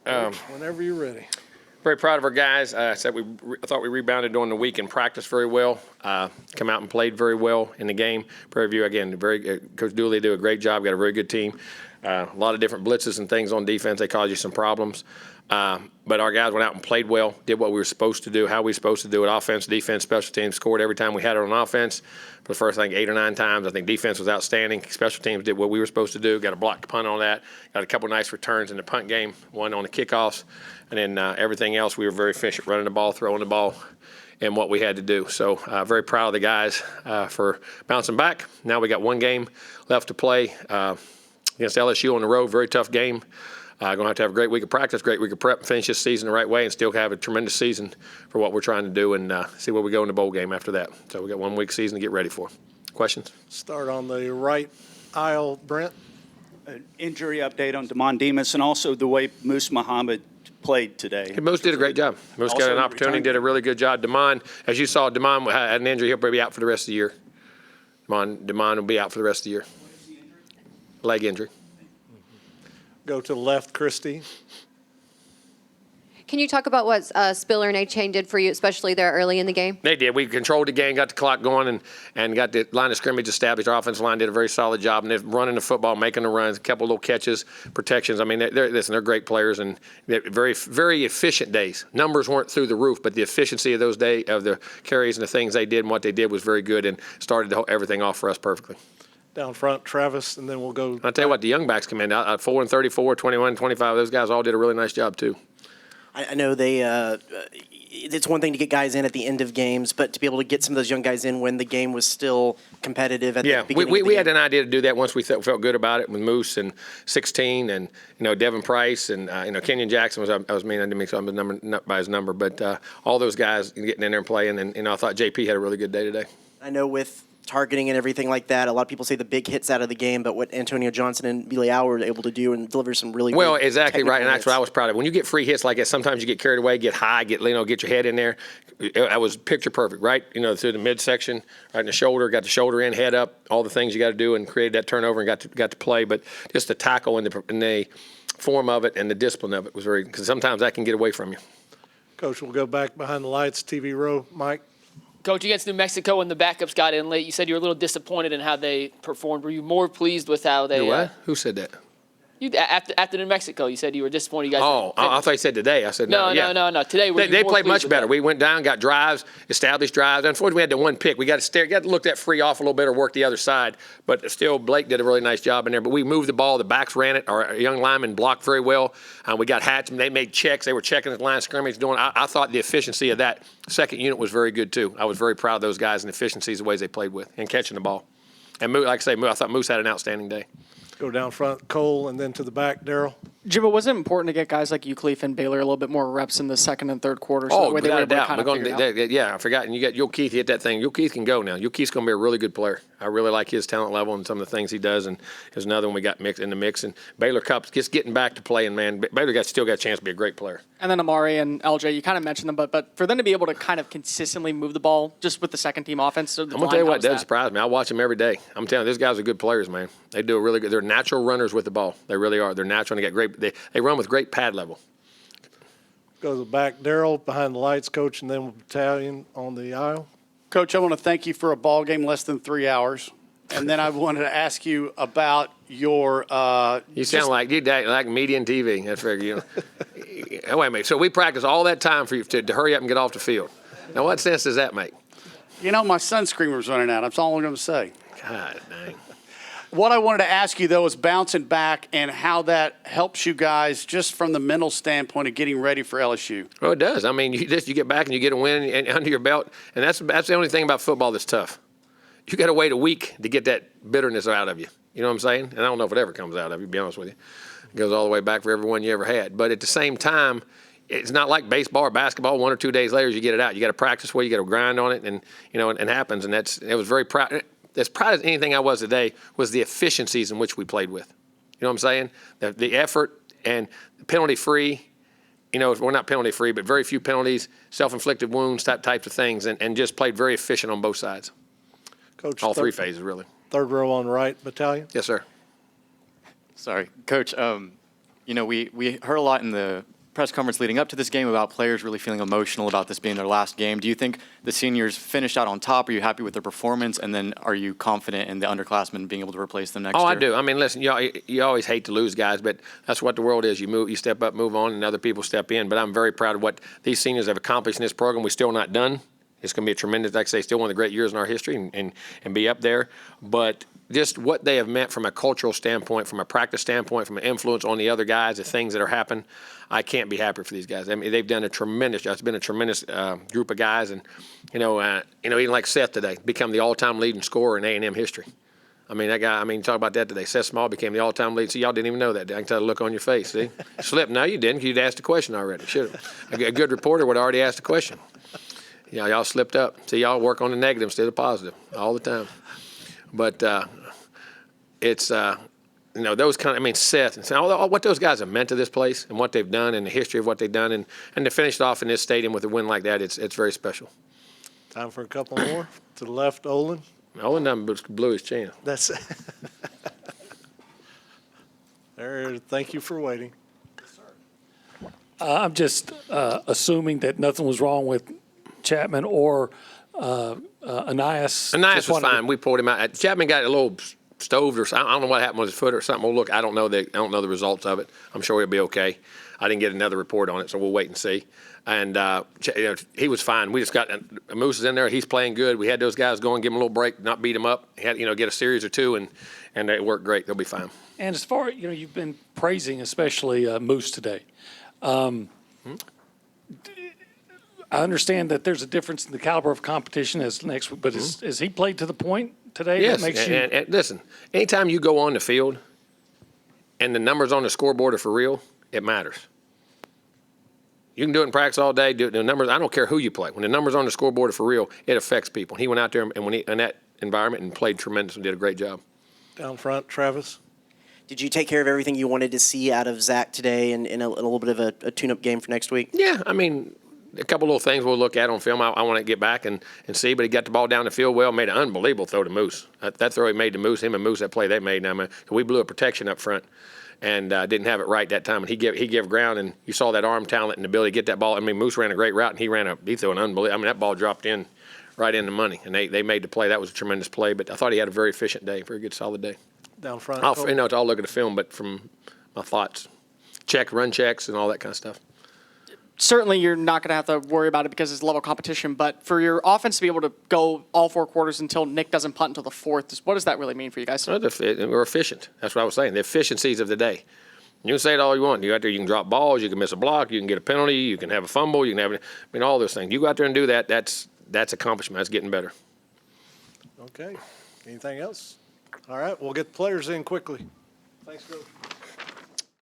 Whenever you're ready. Very proud of our guys. I thought we rebounded during the week and practiced very well. Come out and played very well in the game. Prairie View, again, Coach Dooley did a great job. Got a very good team. A lot of different blitzes and things on defense. They caused you some problems. But our guys went out and played well, did what we were supposed to do, how we were supposed to do it. Offense, defense, special teams scored every time we had it on offense. For the first, 8 or 9 times. I think defense was outstanding. Special teams did what we were supposed to do. Got a blocked punt on that. Got a couple nice returns in the punt game, one on the kickoffs. And then everything else, we were very efficient, running the ball, throwing the ball, and what we had to do. So very proud of the guys for bouncing back. Now we got one game left to play against LSU on the road. Very tough game. Going to have a great week of practice, great week of prep, and finish this season the right way, and still have a tremendous season for what we're trying to do, and see where we go in the bowl game after that. So we got 1 week season to get ready for. Questions? Start on the right aisle, Brent. An injury update on Damon Demas, and also the way Moose Muhammad played today. Moose did a great job. Moose got an opportunity, did a really good job. Damon, as you saw, Damon had an injury. He'll probably be out for the rest of the year. Damon will be out for the rest of the year. Leg injury. Go to the left, Christy. Can you talk about what Spiller and A-Chain did for you, especially there early in the game? They did. We controlled the game, got the clock going, and got the line of scrimmage established. Our offensive line did a very solid job, and they're running the football, making the runs, a couple little catches, protections. I mean, they're great players, and they're very, very efficient days. Numbers weren't through the roof, but the efficiency of those days, of the carries and the things they did and what they did was very good, and started everything off for us perfectly. Down front, Travis, and then we'll go. I'll tell you what, the young backs come in. 4 and 34, 21, 25. Those guys all did a really nice job, too. I know it's one thing to get guys in at the end of games, but to be able to get some of those young guys in when the game was still competitive at the beginning of the game. We had an idea to do that once we felt good about it with Moose and 16 and, Devin Price and, Kenyon Jackson I didn't mix up his number, not by his number, but all those guys getting in there and playing. And, I thought JP had a really good day today. I know with targeting and everything like that, a lot of people say the big hits out of the game, but what Antonio Johnson and Biliau were able to do and deliver some really well, good exactly right, and that's hits. what I was proud of. When you get free hits like that, sometimes you get carried away, get high, get your head in there. That was picture perfect, right? Through the midsection, right in the shoulder, got the shoulder in, head up, all the things you got to do, and created that turnover and got to play. But just the tackle and the form of it and the discipline of it was very, because sometimes that can get away from you. Coach, we'll go back behind the lights, TV row. Mike. Coach, against New Mexico, when the backups got in late, you said you were a little disappointed in how they performed. Were you more pleased with how they? What? Who said that? You after New Mexico, you said you were disappointed. You guys. Oh, I thought you said today. I said no. No. Today they played much better. We went down, got drives, established drives. Unfortunately, we had the one pick. We got to look that free off a little bit or work the other side. But still, Blake did a really nice job in there. But we moved the ball. The backs ran it. Our young linemen blocked very well. We got Hatch. They made checks. They were checking the line of scrimmage. I thought the efficiency of that second unit was very good too. I was very proud of those guys and the efficiencies, the ways they played with and catching the ball. And Moose, like I say, I thought Moose had an outstanding day. Go down front, Cole, and then to the back, Daryl. Jimbo, was it important to get guys like Euclid and Baylor a little bit more reps in the second and third quarter? So that way without a doubt. I forgot. And you got Euclid hit that thing. Euclid can go now. Euclid's going to be a really good player. I really like his talent level and some of the things he does. And there's another one we got mixed in the mix. And Baylor Cup's just getting back to playing, man. Baylor still got a chance to be a great player. And then Amari and LJ, you kind of mentioned them, but for them to be able to kind of consistently move the ball just with the second team offense. I'm going to tell you what doesn't surprise me. I watch them every day. I'm telling you, these guys are good players, man. They do a really good. They're natural runners with the ball. They really are. They're natural and they got great. They run with great pad level. Go to the back, Daryl, behind the lights, Coach, and then battalion on the aisle. Coach, I want to thank you for a ball game less than 3 hours. And then I wanted to ask you about your you sound like median TV. That's very good. Wait a minute. So we practice all that time for you to hurry up and get off the field. Now, what sense does that make? My sunscreen was running out. That's all I'm going to say. God dang. What I wanted to ask you, though, is bouncing back and how that helps you guys just from the mental standpoint of getting ready for LSU. Well, it does. I mean, you get back and you get a win under your belt, and that's the only thing about football that's tough. You got to wait a week to get that bitterness out of you. You know what I'm saying? And I don't know if it ever comes out of you, to be honest with you. It goes all the way back for everyone you ever had. But at the same time, it's not like baseball or basketball. 1 or 2 days later, you get it out. You got to practice well. You got to grind on it, and it happens. And it was very proud. As proud as anything I was today was the efficiencies in which we played with. You know what I'm saying? The effort and penalty-free. We're not penalty-free, but very few penalties, self-inflicted wounds, types of things, and just played very efficient on both sides. Coach, all three phases, really. Third row on the right, battalion. Yes, sir. Sorry, Coach. We heard a lot in the press conference leading up to this game about players really feeling emotional about this being their last game. Do you think the seniors finished out on top? Are you happy with their performance? And then are you confident in the underclassmen being able to replace them next year? Oh, I do. I mean, listen, you always hate to lose guys, but that's what the world is. You step up, move on, and other people step in. But I'm very proud of what these seniors have accomplished in this program. We're still not done. It's going to be a tremendous, like I say, still one of the great years in our history and be up there. But just what they have meant from a cultural standpoint, from a practice standpoint, from an influence on the other guys, the things that are happening, I can't be happier for these guys. I mean, they've done a tremendous job. It's been a tremendous group of guys. And, even like Seth today, become the all-time leading scorer in A&M history. I mean, that guy, talk about that today. Seth Small became the all-time lead. See, y'all didn't even know that. I can tell the look on your face, see? Slipped. No, you didn't. You'd asked the question already. Should have. A good reporter would have already asked the question. Y'all slipped up. See, y'all work on the negative instead of positive all the time. But it's, those kind of, Seth, and all what those guys have meant to this place and what they've done and the history of what they've done. And to finish it off in this stadium with a win like that, it's very special. Time for a couple more. To the left, Olin. Olin done blew his chin. That's there. Thank you for waiting. I'm just assuming that nothing was wrong with Chapman or Anais. Anais was fine. We pulled him out. Chapman got a little stoved or something. I don't know what happened with his foot or something. We'll look. I don't know the results of it. I'm sure he'll be okay. I didn't get another report on it, so we'll wait and see. And he was fine. We just got Moose is in there. He's playing good. We had those guys go and give him a little break, not beat him up. He had get a series or two, and it worked great. They'll be fine. And as far you've been praising especially Moose today. I understand that there's a difference in the caliber of competition as next week, but is he played to the point today? Yes. That makes And listen, anytime you go on the field and the numbers on the scoreboard are for real, it matters. You can do it in practice all day. Do it in the numbers. I don't care who you play. When the numbers on the scoreboard are for real, it affects people. He went out there and in that environment and played tremendous and did a great job. Down front, Travis. Did you take care of everything you wanted to see out of Zach today in a little bit of a tune-up game for next week? Yeah, a couple little things we'll look at on film. I want to get back and see, but he got the ball down the field well, made an unbelievable throw to Moose. That throw he made to Moose, him and Moose, that play they made. Now, we blew a protection up front and didn't have it right that time. And he gave ground, and you saw that arm talent and the ability to get that ball. Moose ran a great route, and he threw an unbelievable. That ball dropped in right in the money, and they made the play. That was a tremendous play, but I thought he had a very efficient day, very good, solid day. Down front. I'll look at the film, but from my thoughts, run checks, and all that kind of stuff. Certainly, you're not going to have to worry about it because it's level competition. But for your offense to be able to go all 4 quarters until Nick doesn't punt until the 4th, what does that really mean for you guys? We're efficient. That's what I was saying. The efficiencies of the day. You can say it all you want. You go out there, you can drop balls, you can miss a block, you can get a penalty, you can have a fumble, you can have all those things. You go out there and do that. That's accomplishment. That's getting better. Okay. Anything else? All right. We'll get the players in quickly. Thanks, Coach.